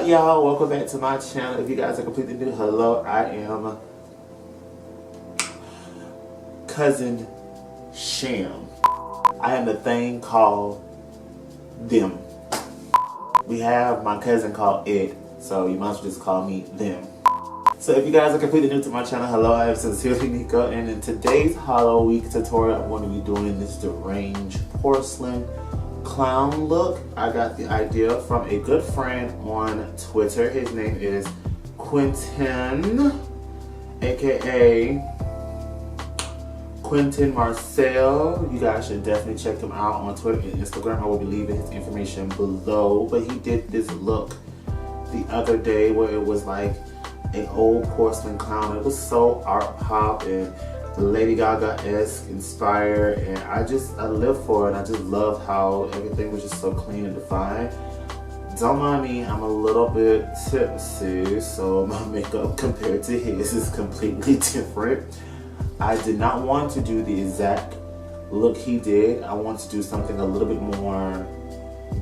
up, y'all? Welcome back to my channel. If you guys are completely new, hello, I am Cousin Sham. I am the thing called them. We have my cousin called Ed, so you might as well just call me them. So if you guys are completely new to my channel, hello, I am sincerely Niko, and in today's HALLOWEEK tutorial, I'm going to be doing this deranged porcelain clown look. I got the idea from a good friend on Twitter. His name is Quentin, aka Quentin Marcel. You guys should definitely check him out on Twitter and Instagram. I will be leaving his information below. But he did this look the other day where it was like an old porcelain clown. It was so art pop and Lady Gaga-esque inspired, and I live for it. I just love how everything was just so clean and defined. Don't mind me, I'm a little bit tipsy, so my makeup compared to his is completely different. I did not want to do the exact look he did. I want to do something a little bit more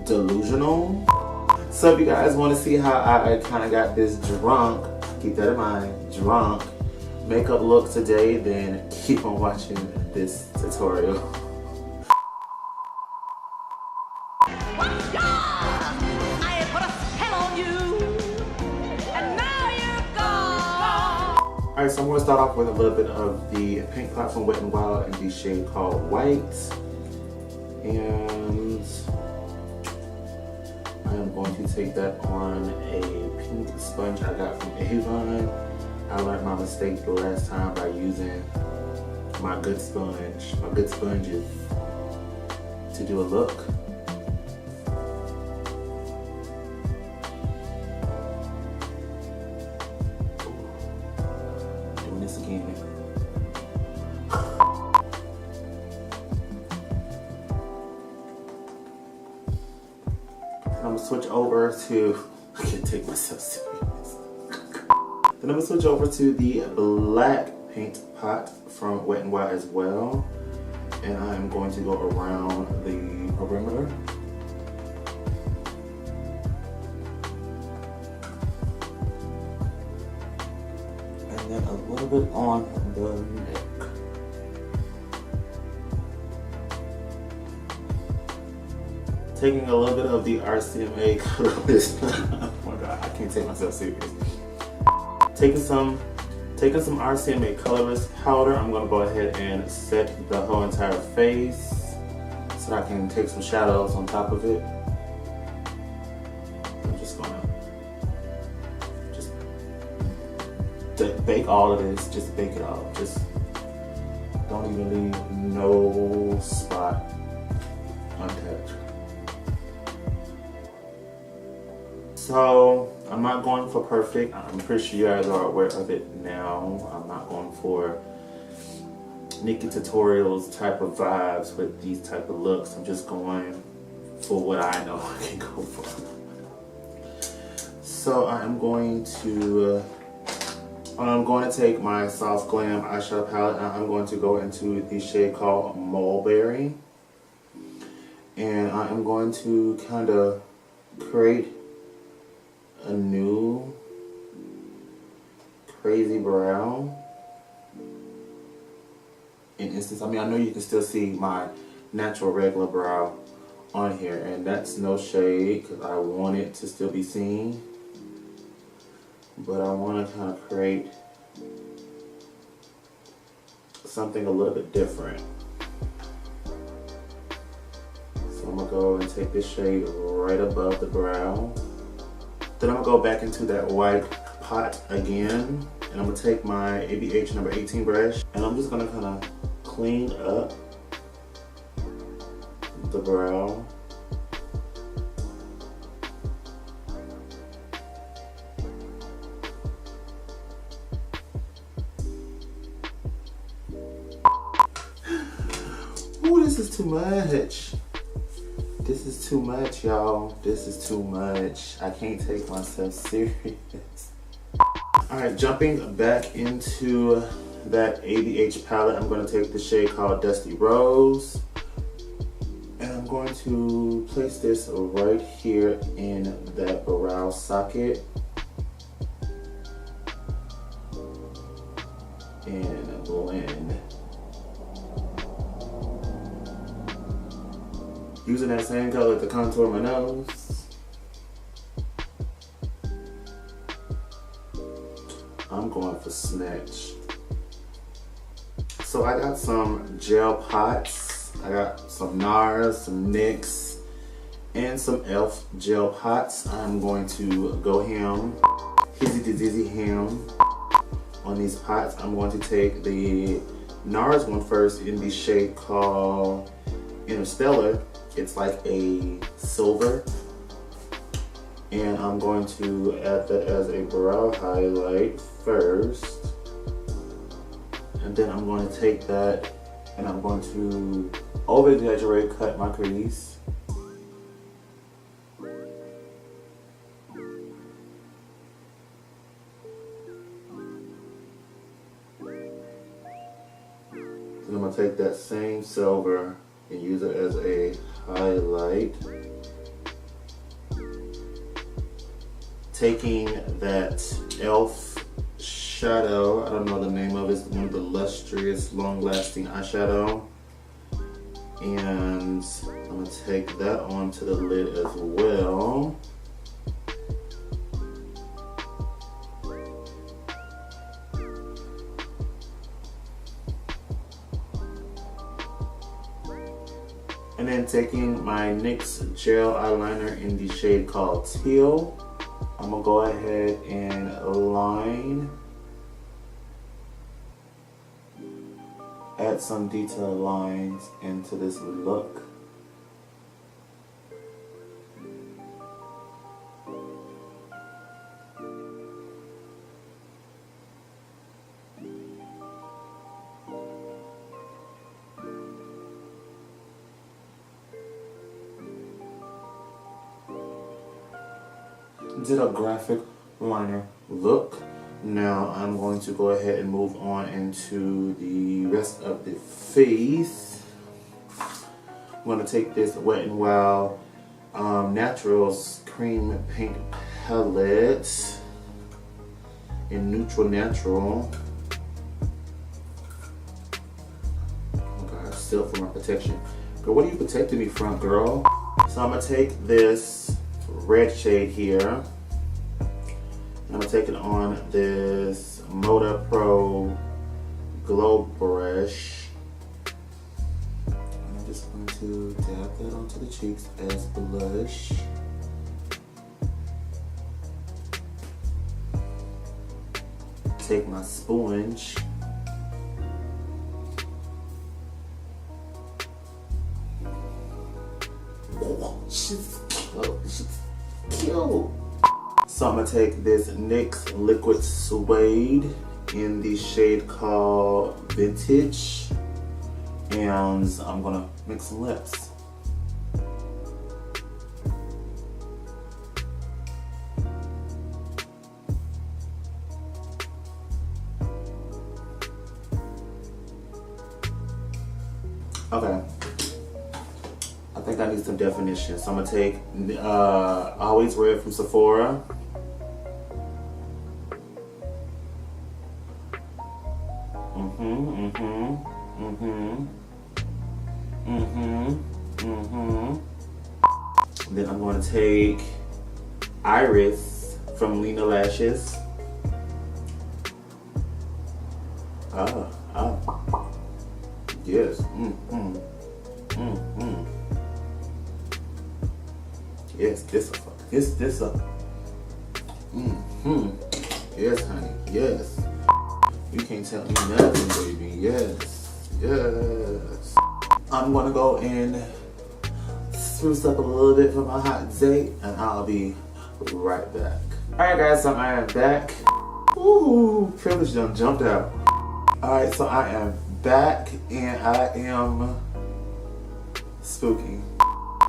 delusional. So if you guys want to see how I kind of got this drunk, keep that in mind, drunk makeup look today, then keep on watching this tutorial. Alright, so I'm going to start off with a little bit of the paint pot from Wet n Wild in the shade called White. And I am going to take that on a pink sponge I got from Avon. I learned my mistake the last time by using my good sponges to do a look. Doing this again. I'm gonna switch over to, I can't take myself serious. Then I'm gonna switch over to the black paint pot from Wet n Wild as well. And I'm going to go around the perimeter. And then a little bit on the neck. Taking a little bit of the RCMA colorless. Oh my god, I can't take myself serious. Taking some RCMA colorless powder, I'm gonna go ahead and set the whole entire face so that I can take some shadows on top of it. I'm just gonna bake all of this, just bake it all. Just don't even leave no spot untouched. So I'm not going for perfect. I'm pretty sure you guys are aware of it now. I'm not going for Nicki tutorials type of vibes with these type of looks. I'm just going for what I know I can go for. So I'm going to take my Soft Glam eyeshadow palette and I'm going to go into the shade called Mulberry. And I am going to kind of create a new crazy brow. In instance, I mean, I know you can still see my natural regular brow on here, and that's no shade because I want it to still be seen, but I want to kind of create something a little bit different. So I'm gonna go and take this shade right above the brow. Then I'm gonna go back into that white pot again, and I'm gonna take my ABH number 18 brush, and I'm just gonna kind of clean up the brow. Ooh, this is too much. This is too much, y'all. This is too much. I can't take myself serious. Alright, jumping back into that ABH palette, I'm going to take the shade called Dusty Rose. And I'm going to place this right here in that brow socket. And blend. Using that same color to contour my nose. I'm going for Snatch. So I got some gel pots. I got some NARS, some NYX, and some e.l.f. gel pots. I'm going to go ham, hizzy dizzy ham on these pots. I'm going to take the NARS one first in the shade called Interstellar. It's like a silver. And I'm going to add that as a brow highlight first. And then I'm going to take that and I'm going to over exaggerate cut my crease. Then I'm going to take that same silver and use it as a highlight. Taking that e.l.f. shadow, I don't know the name of it, it's one of the lustrous, long-lasting eyeshadow. And I'm going to take that onto the lid as well. And then taking my NYX gel eyeliner in the shade called Teal, I'm gonna go ahead and line, add some detail lines into this look. Did a graphic liner look. Now I'm going to go ahead and move on into the rest of the face. I'm going to take this Wet n Wild Naturals Cream Paint Palette in Neutral Natural. Oh God, still for my protection. Girl, what are you protecting me from, girl? So I'm going to take this red shade here. I'm going to take it on this Moda Pro Glow Brush. And I'm just going to dab that onto the cheeks as blush. Take my sponge. Oh, she's cute. She's cute. So I'm going to take this NYX Liquid Suede in the shade called Vintage. And I'm going to make some lips. Okay. I think I need some definition. So I'm going to take Always Red from Sephora. Then I'm going to take Iris from Lena Lashes. Yes. Yes, this up. Yes, honey. Yes. You can't tell me nothing, baby. Yes. I'm gonna go and spruce up a little bit for my hot date, and I'll be right back. Alright guys, so I am back. Ooh, privilege done jumped out. Alright, so I am back and I am spooky.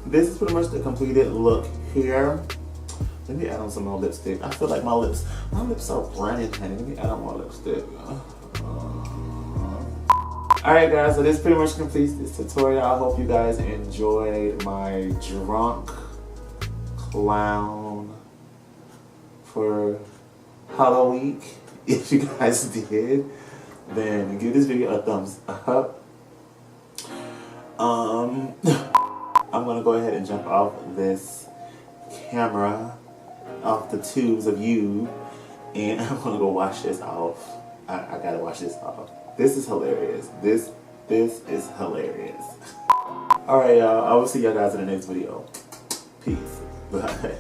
This is pretty much the completed look here. Let me add on some more lipstick. I feel like my lips are running, honey. Let me add on more lipstick. Alright guys, so this pretty much completes this tutorial. I hope you guys enjoyed my drunk clown for HALLOWEEK. If you guys did, then give this video a thumbs up. I'm gonna go ahead and jump off this camera, off the tubes of you, and I'm gonna go wash this off. I gotta wash this off. This is hilarious. This is hilarious. Alright y'all, I will see y'all guys in the next video. Peace. Bye.